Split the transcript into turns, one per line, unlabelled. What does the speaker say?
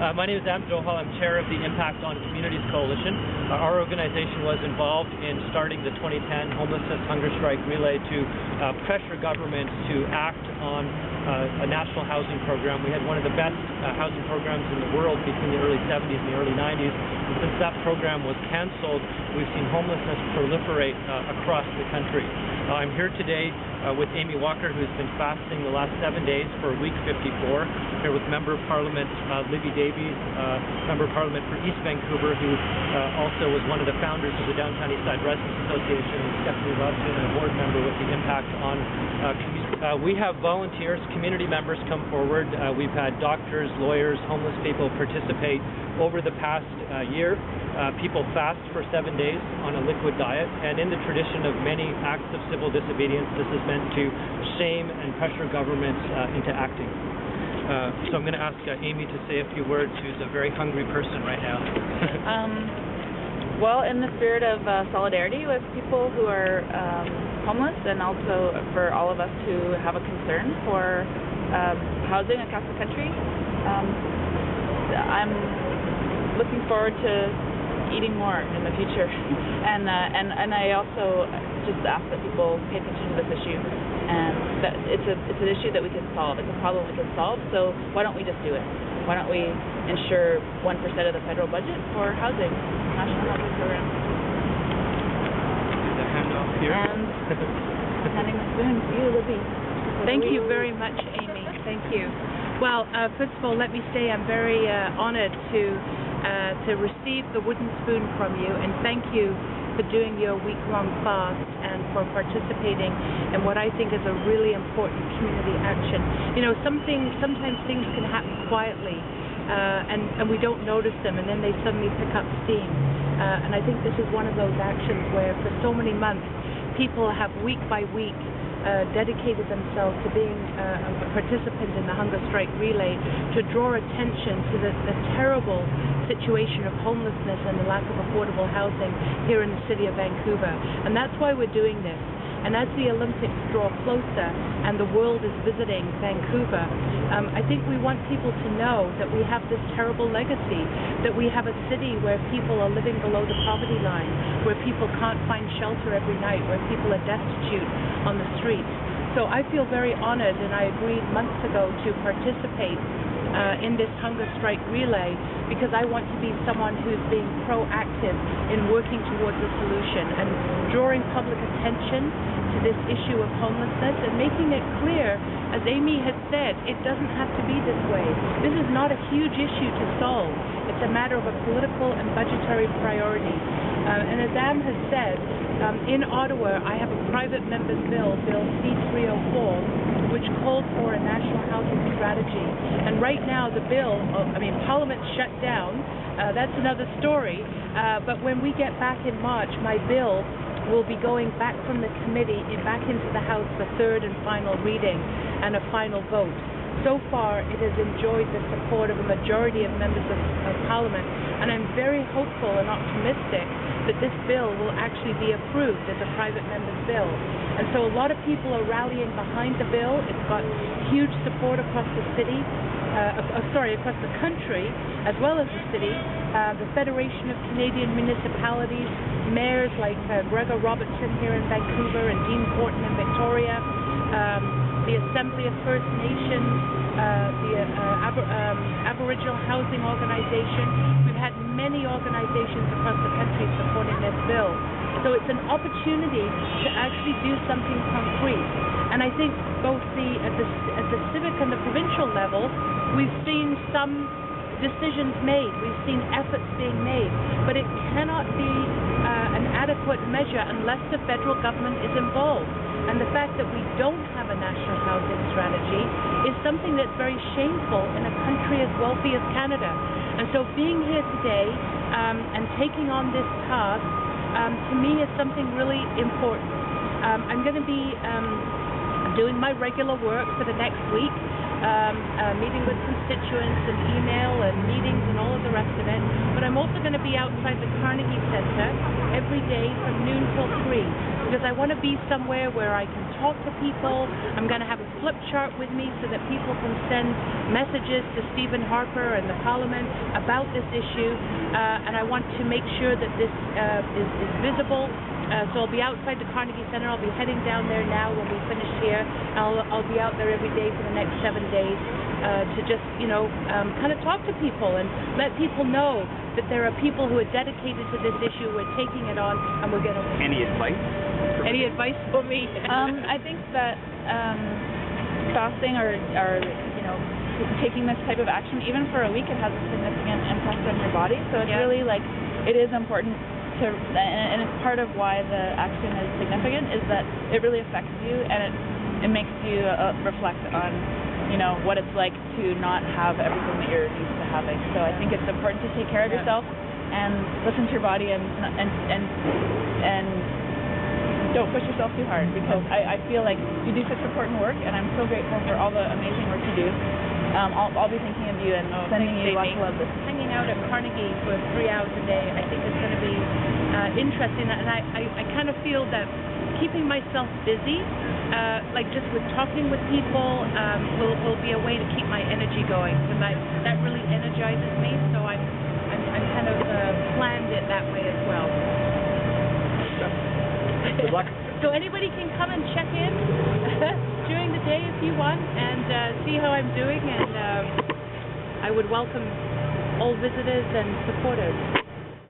My name is Adam Johal. I'm chair of the Impact on Communities Coalition. Our organization was involved in starting the 2010 Homelessness Hunger Strike Relay to pressure governments to act on a national housing program. We had one of the best housing programs in the world between the early 70s and the early 90s. And since that program was canceled, we've seen homelessness proliferate across the country. I'm here today with Amy Walker, who's been fasting the last 7 days for week 54, here with Member of Parliament Libby Davies, Member of Parliament for East Vancouver, who also was one of the founders of the Downtown Eastside Residents Association, and Stephanie Robson, a board member with the Impact on Community. We have volunteers, community members come forward. We've had doctors, lawyers, homeless people participate over the past year. People fast for 7 days on a liquid diet, and in the tradition of many acts of civil disobedience, this is meant to shame and pressure governments into acting. So I'm going to ask Amy to say a few words, who's a very hungry person right now.
Well, in the spirit of solidarity with people who are homeless, and also for all of us who have a concern for housing across the country, I'm looking forward to eating more in the future, and I also just ask that people pay attention to this issue, and that it's an issue that we can solve. It's a problem we can solve. So why don't we just do it? Why don't we ensure 1% of the federal budget for housing, national housing program?
The handoff here.
And handing the spoon to you, Libby.
Thank you very much, Amy. Thank you. Well, first of all, let me say I'm very honored to receive the wooden spoon from you, and thank you for doing your week-long fast and for participating in what I think is a really important community action. You know, sometimes things can happen quietly, and we don't notice them, and then they suddenly pick up steam. And I think this is one of those actions where for so many months people have week by week dedicated themselves to being a participant in the Hunger Strike Relay to draw attention to the terrible situation of homelessness and the lack of affordable housing here in the city of Vancouver. And that's why we're doing this. And as the Olympics draw closer and the world is visiting Vancouver, I think we want people to know that we have this terrible legacy, that we have a city where people are living below the poverty line, where people can't find shelter every night, where people are destitute on the streets. So I feel very honored, and I agreed months ago to participate in this Hunger Strike Relay because I want to be someone who's being proactive in working towards a solution and drawing public attention to this issue of homelessness and making it clear, as Amy has said, it doesn't have to be this way. This is not a huge issue to solve. It's a matter of a political and budgetary priority. And as Am has said, in Ottawa, I have a private member's bill, Bill C-304, which called for a national housing strategy. And right now, the bill, Parliament's shut down. That's another story. But when we get back in March, my bill will be going back from the committee back into the House for third and final reading and a final vote. So far, it has enjoyed the support of a majority of members of Parliament, and I'm very hopeful and optimistic that this bill will actually be approved as a private member's bill. And so a lot of people are rallying behind the bill. It's got huge support across the city, across the country, as well as the city. The Federation of Canadian Municipalities, mayors like Gregor Robertson here in Vancouver and Dean Fortin in Victoria, the Assembly of First Nations, the Aboriginal Housing Organization. We've had many organizations across the country supporting this bill. So it's an opportunity to actually do something concrete. And I think both at the civic and the provincial level, we've seen some decisions made, we've seen efforts being made, but it cannot be an adequate measure unless the federal government is involved. And the fact that we don't have a national housing strategy is something that's very shameful in a country as wealthy as Canada. And so being here today and taking on this task, to me, is something really important. I'm going to be doing my regular work for the next week. meeting with constituents and email and meetings and all of the rest of it. But I'm also going to be outside the Carnegie Centre every day from noon till 3 because I want to be somewhere where I can talk to people. I'm going to have a flip chart with me so that people can send messages to Stephen Harper and the Parliament about this issue, and I want to make sure that this is visible. So I'll be outside the Carnegie Centre. I'll be heading down there now when we finish here. I'll be out there every day for the next 7 days to just, kind of talk to people and let people know that there are people who are dedicated to this issue. We're taking it on, and we're going to.
Any advice?
Any advice for me?
I think that fasting or taking this type of action, even for a week, it has a significant impact on your body. So it's really it is important. And it's part of why the action is significant is that it really affects you and it makes you reflect on what it's like to not have everything that you're used to having. So I think it's important to take care of yourself and listen to your body and don't push yourself too hard, because I feel like you do such important work, and I'm so grateful for all the amazing work you do. I'll be thinking of you and sending you lots of love.
Hanging out at Carnegie for 3 hours a day, I think is going to be interesting, and I kind of feel that keeping myself busy, like just with talking with people, will be a way to keep my energy going, because that really energizes me. So I'm kind of planned it that way as well.
Good luck.
So anybody can come and check in during the day if you want and see how I'm doing, and I would welcome all visitors and supporters.